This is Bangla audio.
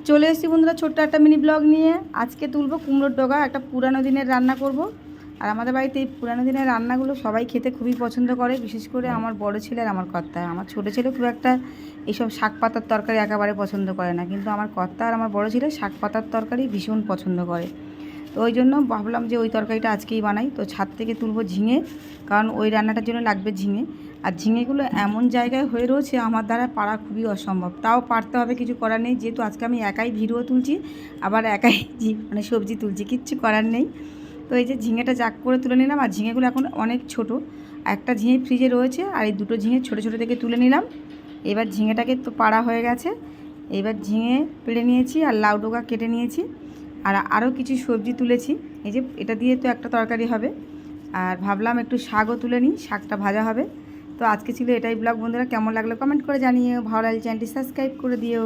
চলে এসেছি বন্ধুরা ছোট্ট একটা মিনি ব্লগ নিয়ে। আজকে তুলবো কুমড়োর ডগা, একটা পুরানো দিনের রান্না করব। আর আমাদের বাড়িতে এই পুরানো দিনের রান্নাগুলো সবাই খেতে খুবই পছন্দ করে, বিশেষ করে আমার বড় ছেলে আর আমার কর্তা। আমার ছোটো ছেলে খুব একটা এইসব শাক পাতার তরকারি একেবারে পছন্দ করে না, কিন্তু আমার কর্তা আর আমার বড় ছেলে শাক পাতার তরকারি ভীষণ পছন্দ করে। তো ওই জন্য ভাবলাম যে ওই তরকারিটা আজকেই বানাই। তো ছাদ থেকে তুলবো ঝিঙে, কারণ ওই রান্নাটার জন্য লাগবে ঝিঙে। আর ঝিঙেগুলো এমন জায়গায় হয়ে রয়েছে আমার দ্বারা পারা খুবই অসম্ভব, তাও পারতে হবে, কিছু করার নেই। যেহেতু আজকে আমি একাই ভিডিও তুলছি, আবার একাই মানে সবজি তুলছি, কিচ্ছু করার নেই। তো এই যে ঝিঙেটা জাক করে তুলে নিলাম। আর ঝিঙেগুলো এখন অনেক ছোট, একটা ঝিঙে ফ্রিজে রয়েছে, আর এই দুটো ঝিঙে ছোটো ছোটো থেকে তুলে নিলাম। এবার ঝিঙেটাকে তো পাড়া হয়ে গেছে, এবার ঝিঙে পেড়ে নিয়েছি আর লাউ ডোকা কেটে নিয়েছি। আর আরও কিছু সবজি তুলেছি, এই যে এটা দিয়ে তো একটা তরকারি হবে। আর ভাবলাম একটু শাকও তুলে নিই, শাকটা ভাজা হবে। তো আজকে ছিল এটাই ব্লগ বন্ধুরা। কেমন লাগলো কমেন্ট করে জানিও, ভালো লাগলে চ্যানেলটি সাবস্ক্রাইব করে দিও।